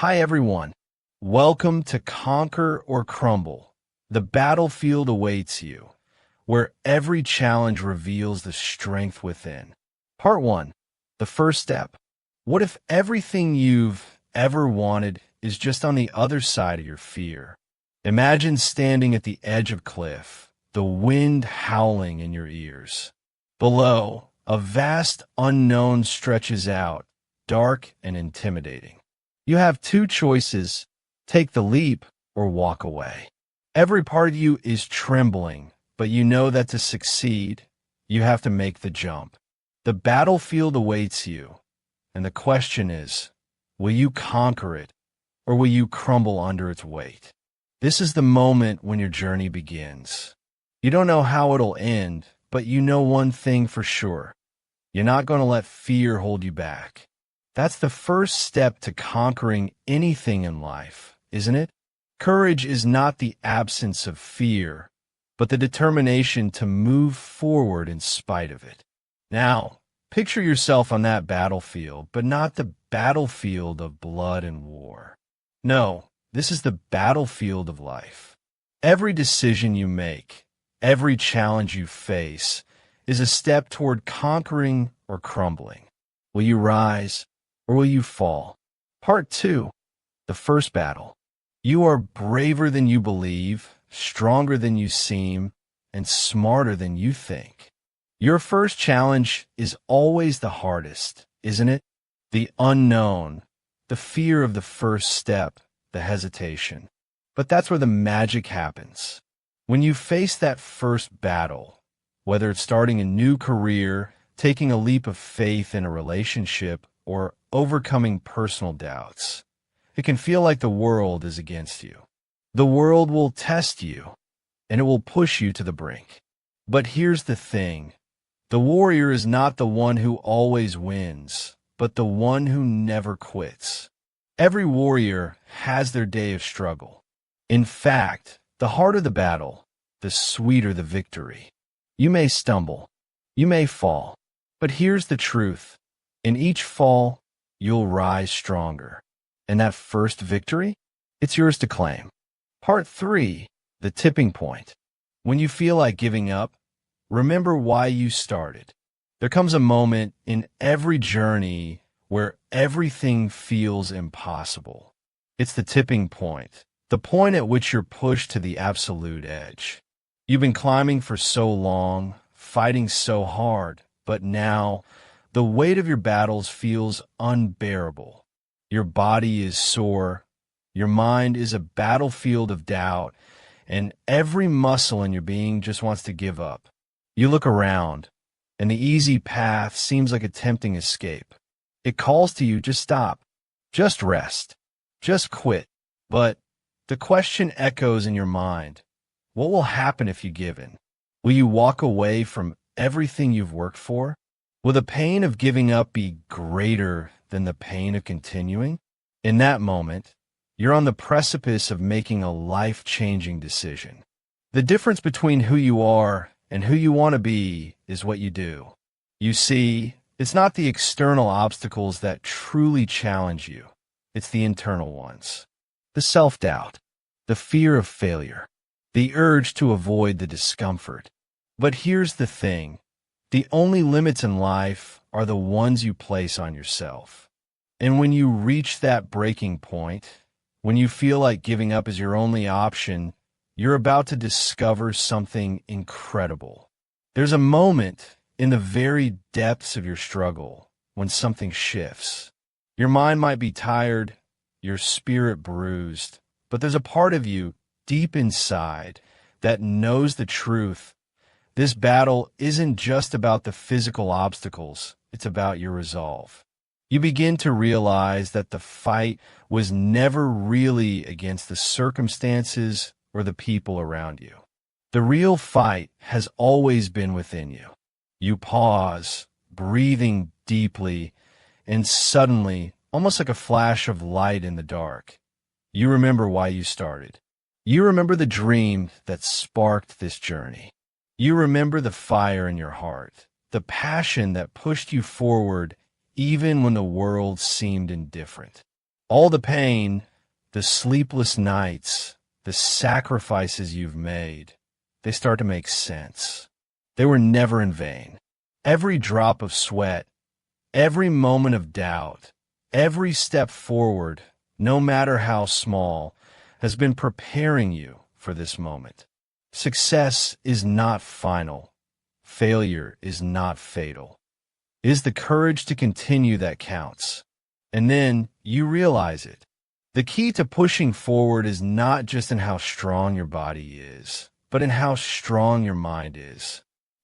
Hi everyone. Welcome to Conquer or Crumble. The battlefield awaits you, where every challenge reveals the strength within. Part 1. The first step. What if everything you've ever wanted is just on the other side of your fear? Imagine standing at the edge of a cliff, the wind howling in your ears. Below, a vast unknown stretches out, dark and intimidating. You have two choices: take the leap or walk away. Every part of you is trembling, but you know that to succeed, you have to make the jump. The battlefield awaits you, and the question is, will you conquer it, or will you crumble under its weight? This is the moment when your journey begins. You don't know how it'll end, but you know one thing for sure. You're not going to let fear hold you back. That's the first step to conquering anything in life, isn't it? Courage is not the absence of fear, but the determination to move forward in spite of it. Now, picture yourself on that battlefield, but not the battlefield of blood and war. No, this is the battlefield of life. Every decision you make, every challenge you face, is a step toward conquering or crumbling. Will you rise, or will you fall? Part 2. The first battle. You are braver than you believe, stronger than you seem, and smarter than you think. Your first challenge is always the hardest, isn't it? The unknown, the fear of the first step, the hesitation. But that's where the magic happens. When you face that first battle, whether it's starting a new career, taking a leap of faith in a relationship, or overcoming personal doubts, it can feel like the world is against you. The world will test you, and it will push you to the brink. But here's the thing. The warrior is not the one who always wins, but the one who never quits. Every warrior has their day of struggle. In fact, the harder the battle, the sweeter the victory. You may stumble, you may fall, but here's the truth. In each fall, you'll rise stronger. And that first victory, it's yours to claim. Part 3, the tipping point. When you feel like giving up, remember why you started. There comes a moment in every journey where everything feels impossible. It's the tipping point, the point at which you're pushed to the absolute edge. You've been climbing for so long, fighting so hard, but now the weight of your battles feels unbearable. Your body is sore, your mind is a battlefield of doubt, and every muscle in your being just wants to give up. You look around, and the easy path seems like a tempting escape. It calls to you, just stop, just rest, just quit. But the question echoes in your mind, what will happen if you give in? Will you walk away from everything you've worked for? Will the pain of giving up be greater than the pain of continuing? In that moment, you're on the precipice of making a life-changing decision. The difference between who you are and who you want to be is what you do. You see, it's not the external obstacles that truly challenge you. It's the internal ones. The self-doubt, the fear of failure, the urge to avoid the discomfort. But here's the thing. The only limits in life are the ones you place on yourself. And when you reach that breaking point, when you feel like giving up is your only option, you're about to discover something incredible. There's a moment in the very depths of your struggle when something shifts. Your mind might be tired, your spirit bruised, but there's a part of you deep inside that knows the truth. This battle isn't just about the physical obstacles, it's about your resolve. You begin to realize that the fight was never really against the circumstances or the people around you. The real fight has always been within you. You pause, breathing deeply, and suddenly, almost like a flash of light in the dark, you remember why you started. You remember the dream that sparked this journey. You remember the fire in your heart, the passion that pushed you forward even when the world seemed indifferent. All the pain, the sleepless nights, the sacrifices you've made, they start to make sense. They were never in vain. Every drop of sweat, every moment of doubt, every step forward, no matter how small, has been preparing you for this moment. Success is not final. Failure is not fatal. It is the courage to continue that counts. And then you realize it. The key to pushing forward is not just in how strong your body is, but in how strong your mind is.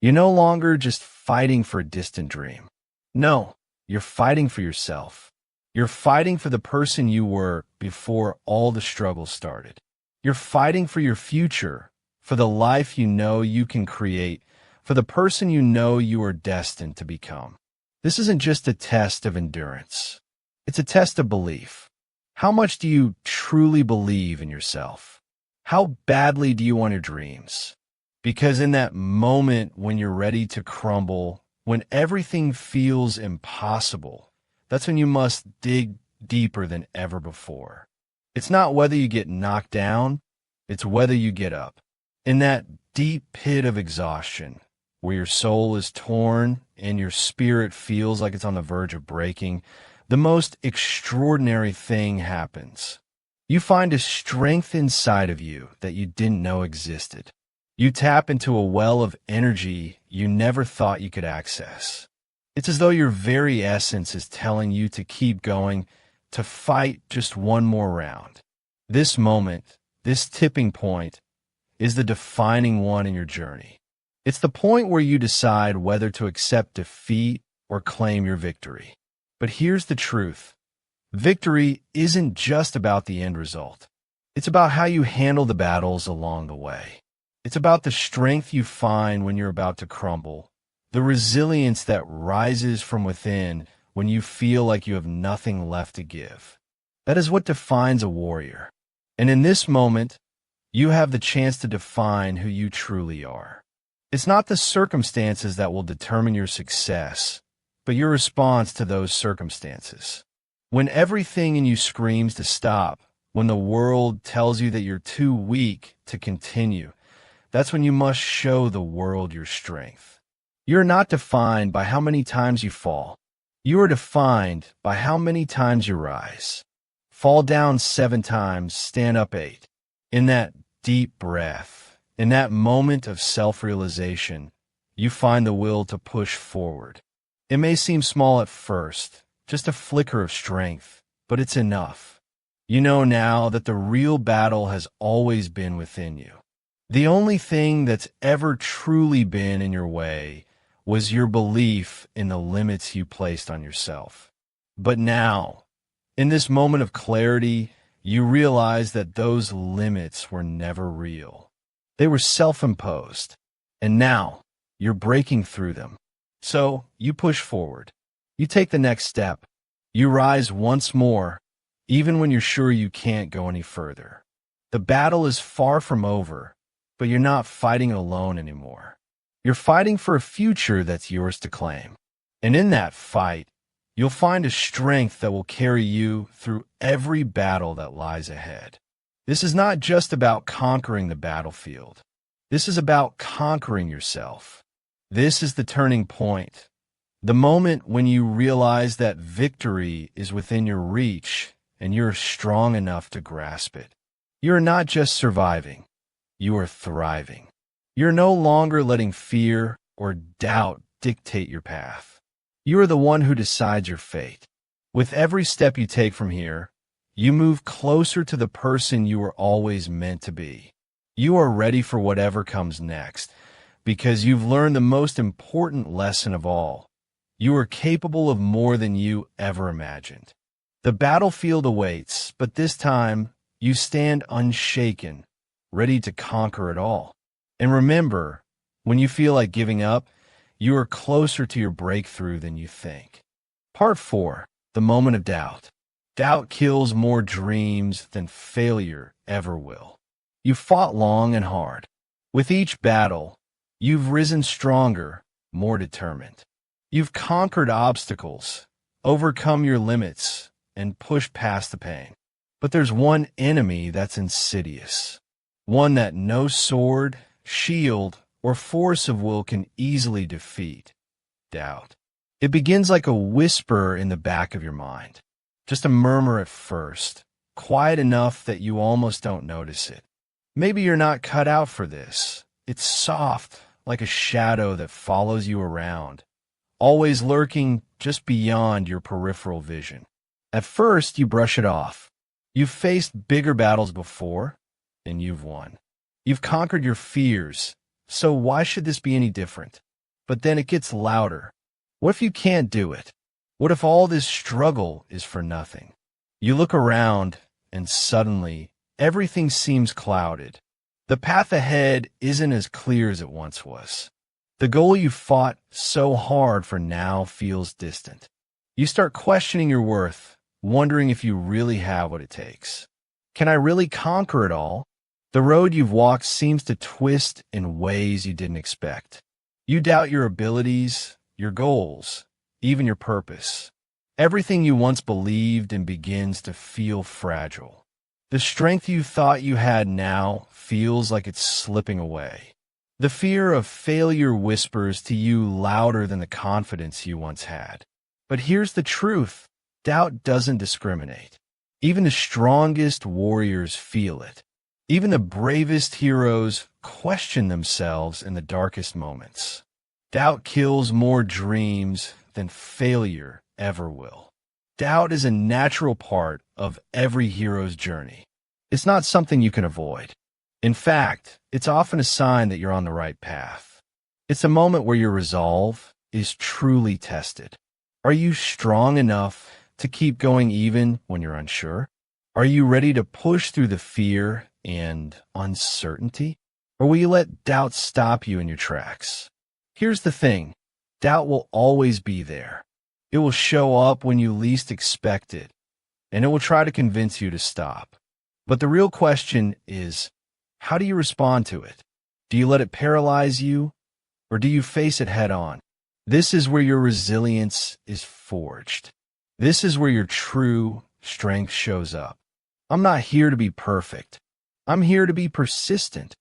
You're no longer just fighting for a distant dream. No, you're fighting for yourself. You're fighting for the person you were before all the struggles started. You're fighting for your future, for the life you know you can create, for the person you know you are destined to become. This isn't just a test of endurance. It's a test of belief. How much do you truly believe in yourself? How badly do you want your dreams? Because in that moment when you're ready to crumble, when everything feels impossible, that's when you must dig deeper than ever before. It's not whether you get knocked down, it's whether you get up. In that deep pit of exhaustion, where your soul is torn and your spirit feels like it's on the verge of breaking, the most extraordinary thing happens. You find a strength inside of you that you didn't know existed. You tap into a well of energy you never thought you could access. It's as though your very essence is telling you to keep going, to fight just one more round. This moment, this tipping point, is the defining one in your journey. It's the point where you decide whether to accept defeat or claim your victory. But here's the truth. Victory isn't just about the end result. It's about how you handle the battles along the way. It's about the strength you find when you're about to crumble, the resilience that rises from within when you feel like you have nothing left to give. That is what defines a warrior. And in this moment, you have the chance to define who you truly are. It's not the circumstances that will determine your success, but your response to those circumstances. When everything in you screams to stop, when the world tells you that you're too weak to continue, that's when you must show the world your strength. You're not defined by how many times you fall. You are defined by how many times you rise. Fall down 7 times, stand up 8. In that deep breath, in that moment of self-realization, you find the will to push forward. It may seem small at first, just a flicker of strength, but it's enough. You know now that the real battle has always been within you. The only thing that's ever truly been in your way was your belief in the limits you placed on yourself. But now, in this moment of clarity, you realize that those limits were never real. They were self-imposed, and now you're breaking through them. So you push forward. You take the next step. You rise once more, even when you're sure you can't go any further. The battle is far from over, but you're not fighting alone anymore. You're fighting for a future that's yours to claim. And in that fight, you'll find a strength that will carry you through every battle that lies ahead. This is not just about conquering the battlefield. This is about conquering yourself. This is the turning point. The moment when you realize that victory is within your reach and you're strong enough to grasp it. You're not just surviving. You are thriving. You're no longer letting fear or doubt dictate your path. You are the one who decides your fate. With every step you take from here, you move closer to the person you were always meant to be. You are ready for whatever comes next, because you've learned the most important lesson of all. You are capable of more than you ever imagined. The battlefield awaits, but this time you stand unshaken, ready to conquer it all. And remember, when you feel like giving up, you are closer to your breakthrough than you think. Part 4. The moment of doubt. Doubt kills more dreams than failure ever will. You fought long and hard. With each battle, you've risen stronger, more determined. You've conquered obstacles, overcome your limits, and push past the pain. But there's one enemy that's insidious, one that no sword, shield, or force of will can easily defeat: doubt. It begins like a whisper in the back of your mind, just a murmur at first, quiet enough that you almost don't notice it. Maybe you're not cut out for this. It's soft, like a shadow that follows you around, always lurking just beyond your peripheral vision. At first, you brush it off. You've faced bigger battles before, and you've won. You've conquered your fears, so why should this be any different? But then it gets louder. What if you can't do it? What if all this struggle is for nothing? You look around, and suddenly, everything seems clouded. The path ahead isn't as clear as it once was. The goal you fought so hard for now feels distant. You start questioning your worth, wondering if you really have what it takes. Can I really conquer it all? The road you've walked seems to twist in ways you didn't expect. You doubt your abilities, your goals, even your purpose. Everything you once believed in begins to feel fragile. The strength you thought you had now feels like it's slipping away. The fear of failure whispers to you louder than the confidence you once had. But here's the truth: doubt doesn't discriminate. Even the strongest warriors feel it. Even the bravest heroes question themselves in the darkest moments. Doubt kills more dreams than failure ever will. Doubt is a natural part of every hero's journey. It's not something you can avoid. In fact, it's often a sign that you're on the right path. It's a moment where your resolve is truly tested. Are you strong enough to keep going even when you're unsure? Are you ready to push through the fear and uncertainty? Or will you let doubt stop you in your tracks? Here's the thing: doubt will always be there. It will show up when you least expect it, and it will try to convince you to stop. But the real question is, how do you respond to it? Do you let it paralyze you, or do you face it head on? This is where your resilience is forged. This is where your true strength shows up. I'm not here to be perfect. I'm here to be persistent.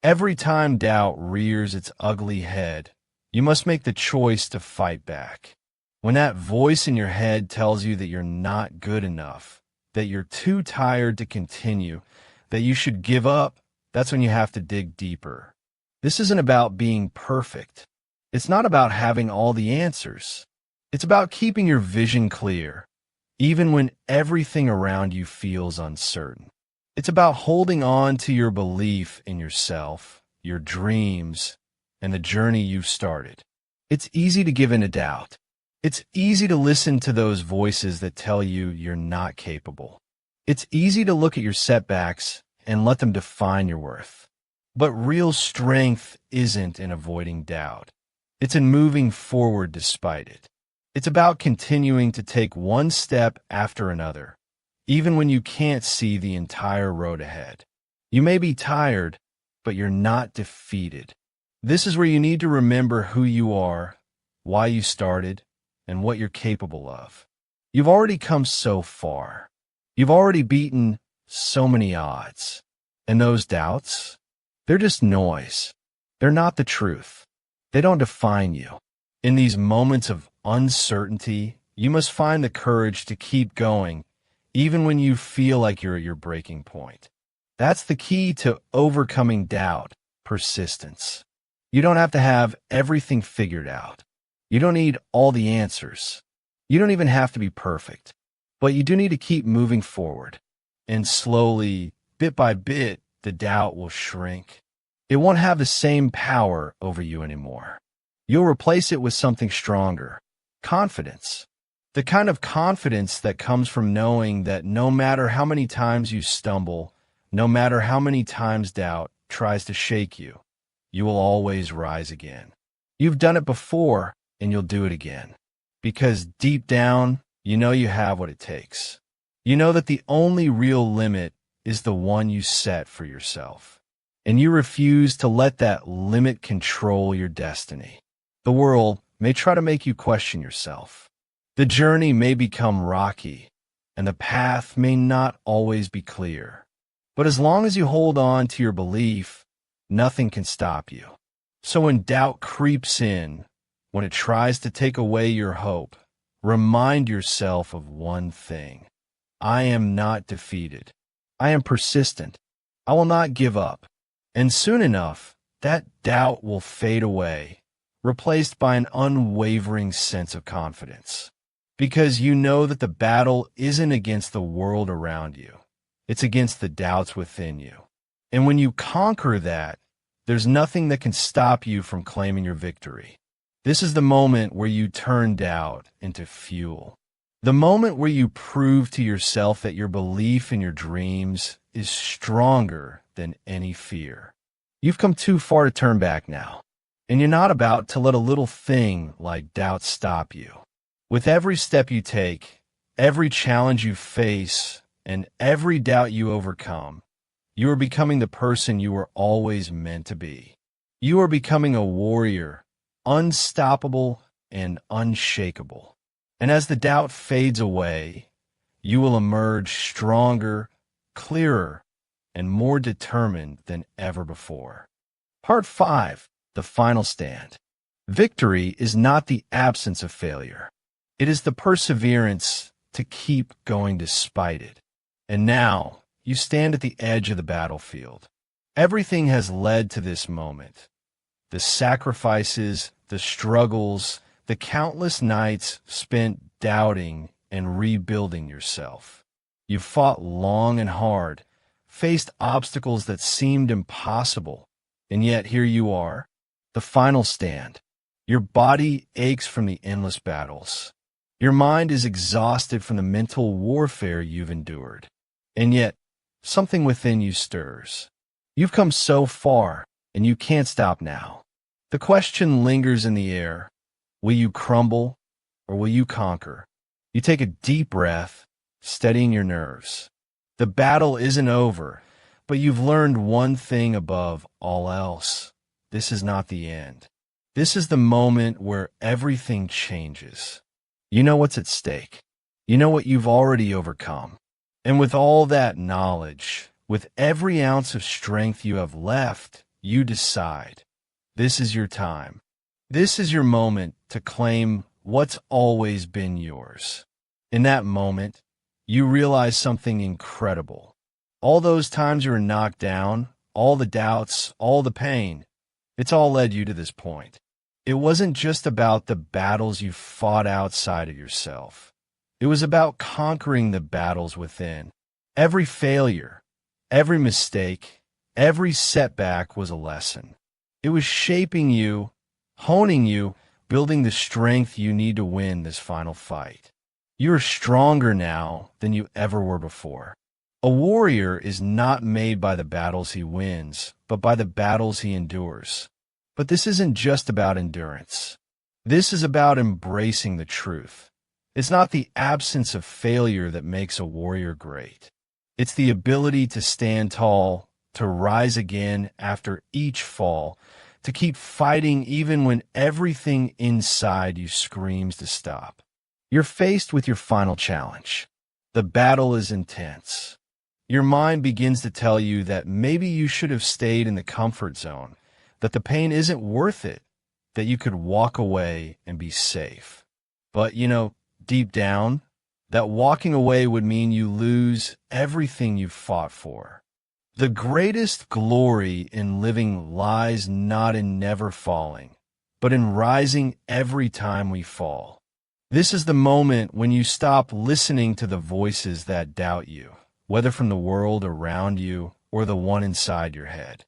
Every time doubt rears its ugly head, you must make the choice to fight back. When that voice in your head tells you that you're not good enough, that you're too tired to continue, that you should give up, that's when you have to dig deeper. This isn't about being perfect. It's not about having all the answers. It's about keeping your vision clear, even when everything around you feels uncertain. It's about holding on to your belief in yourself, your dreams, and the journey you've started. It's easy to give in to doubt. It's easy to listen to those voices that tell you you're not capable. It's easy to look at your setbacks and let them define your worth. But real strength isn't in avoiding doubt. It's in moving forward despite it. It's about continuing to take one step after another, even when you can't see the entire road ahead. You may be tired, but you're not defeated. This is where you need to remember who you are, why you started, and what you're capable of. You've already come so far. You've already beaten so many odds. And those doubts, they're just noise. They're not the truth. They don't define you. In these moments of uncertainty, you must find the courage to keep going, even when you feel like you're at your breaking point. That's the key to overcoming doubt: persistence. You don't have to have everything figured out. You don't need all the answers. You don't even have to be perfect. But you do need to keep moving forward. And slowly, bit by bit, the doubt will shrink. It won't have the same power over you anymore. You'll replace it with something stronger: confidence. The kind of confidence that comes from knowing that no matter how many times you stumble, no matter how many times doubt tries to shake you, you will always rise again. You've done it before, and you'll do it again. Because deep down, you know you have what it takes. You know that the only real limit is the one you set for yourself. And you refuse to let that limit control your destiny. The world may try to make you question yourself. The journey may become rocky. and the path may not always be clear. But as long as you hold on to your belief, nothing can stop you. So when doubt creeps in, when it tries to take away your hope, remind yourself of one thing. I am not defeated. I am persistent. I will not give up. And soon enough, that doubt will fade away, replaced by an unwavering sense of confidence. Because you know that the battle isn't against the world around you. It's against the doubts within you. And when you conquer that, there's nothing that can stop you from claiming your victory. This is the moment where you turn doubt into fuel. The moment where you prove to yourself that your belief in your dreams is stronger than any fear. You've come too far to turn back now, and you're not about to let a little thing like doubt stop you. With every step you take, every challenge you face, and every doubt you overcome, you are becoming the person you were always meant to be. You are becoming a warrior, unstoppable and unshakable. And as the doubt fades away, you will emerge stronger, clearer, and more determined than ever before. Part 5, the final stand. Victory is not the absence of failure. It is the perseverance to keep going despite it. And now, you stand at the edge of the battlefield. Everything has led to this moment. The sacrifices, the struggles, the countless nights spent doubting and rebuilding yourself. You've fought long and hard, faced obstacles that seemed impossible, and yet here you are, the final stand. Your body aches from the endless battles. Your mind is exhausted from the mental warfare you've endured. And yet, something within you stirs. You've come so far, and you can't stop now. The question lingers in the air. Will you crumble, or will you conquer? You take a deep breath, steadying your nerves. The battle isn't over, but you've learned one thing above all else. This is not the end. This is the moment where everything changes. You know what's at stake. You know what you've already overcome. And with all that knowledge, with every ounce of strength you have left, you decide. This is your time. This is your moment to claim what's always been yours. In that moment, you realize something incredible. All those times you were knocked down, all the doubts, all the pain, it's all led you to this point. It wasn't just about the battles you fought outside of yourself. It was about conquering the battles within. Every failure, every mistake, every setback was a lesson. It was shaping you, honing you, building the strength you need to win this final fight. You are stronger now than you ever were before. A warrior is not made by the battles he wins, but by the battles he endures. But this isn't just about endurance. This is about embracing the truth. It's not the absence of failure that makes a warrior great. It's the ability to stand tall, to rise again after each fall, to keep fighting even when everything inside you screams to stop. You're faced with your final challenge. The battle is intense. Your mind begins to tell you that maybe you should have stayed in the comfort zone, that the pain isn't worth it, that you could walk away and be safe. But, deep down, that walking away would mean you lose everything you've fought for. The greatest glory in living lies not in never falling, but in rising every time we fall. This is the moment when you stop listening to the voices that doubt you, whether from the world around you or the one inside your head.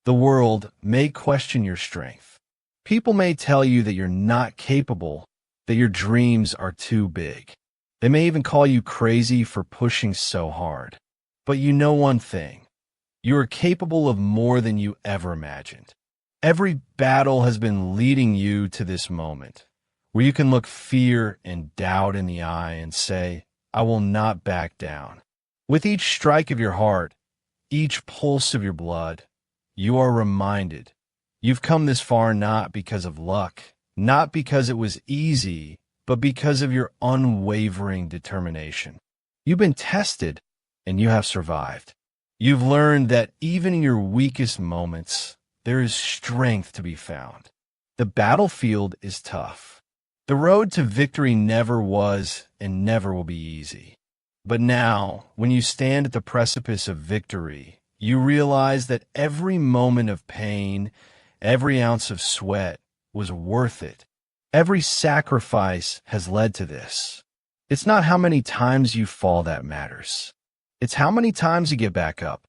The world may question your strength. People may tell you that you're not capable, that your dreams are too big. They may even call you crazy for pushing so hard. But you know one thing. You are capable of more than you ever imagined. Every battle has been leading you to this moment, where you can look fear and doubt in the eye and say, I will not back down. With each strike of your heart, each pulse of your blood, you are reminded you've come this far not because of luck, not because it was easy, but because of your unwavering determination. You've been tested, and you have survived. You've learned that even in your weakest moments, there is strength to be found. The battlefield is tough. The road to victory never was and never will be easy. But now, when you stand at the precipice of victory, you realize that every moment of pain, every ounce of sweat was worth it. Every sacrifice has led to this. It's not how many times you fall that matters. It's how many times you get back up.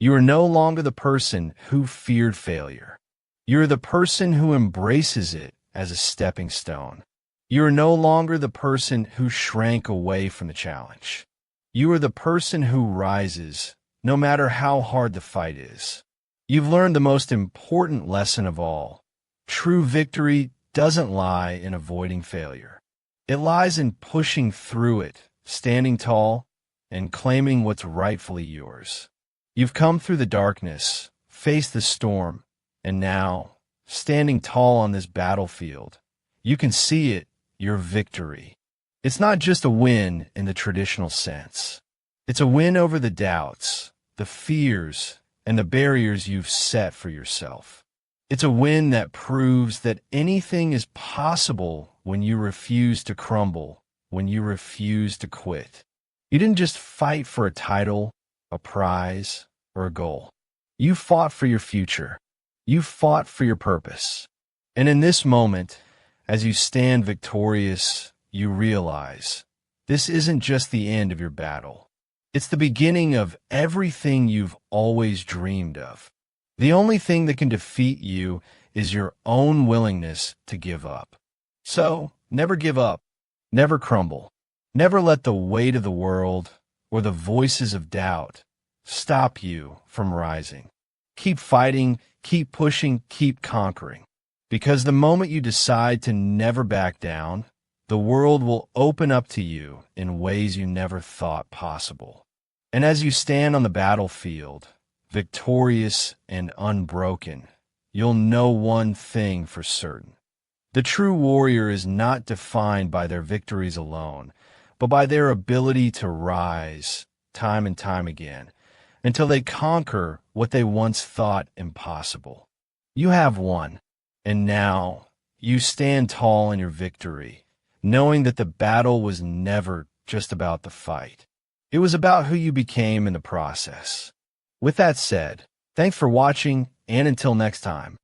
You are no longer the person who feared failure. You're the person who embraces it as a stepping stone. You are no longer the person who shrank away from the challenge. You are the person who rises, no matter how hard the fight is. You've learned the most important lesson of all. True victory doesn't lie in avoiding failure. It lies in pushing through it, standing tall, and claiming what's rightfully yours. You've come through the darkness, faced the storm, and now, standing tall on this battlefield, you can see it, your victory. It's not just a win in the traditional sense. It's a win over the doubts, the fears, and the barriers you've set for yourself. It's a win that proves that anything is possible when you refuse to crumble, when you refuse to quit. You didn't just fight for a title, a prize, or a goal. You fought for your future. You fought for your purpose. And in this moment, as you stand victorious, you realize this isn't just the end of your battle. It's the beginning of everything you've always dreamed of. The only thing that can defeat you is your own willingness to give up. So, never give up. Never crumble. Never let the weight of the world or the voices of doubt stop you from rising. Keep fighting, keep pushing, keep conquering. Because the moment you decide to never back down, the world will open up to you in ways you never thought possible. And as you stand on the battlefield, victorious and unbroken, you'll know one thing for certain. The true warrior is not defined by their victories alone, but by their ability to rise time and time again until they conquer what they once thought impossible. You have won, and now you stand tall in your victory, knowing that the battle was never just about the fight. It was about who you became in the process. With that said, thanks for watching, and until next time.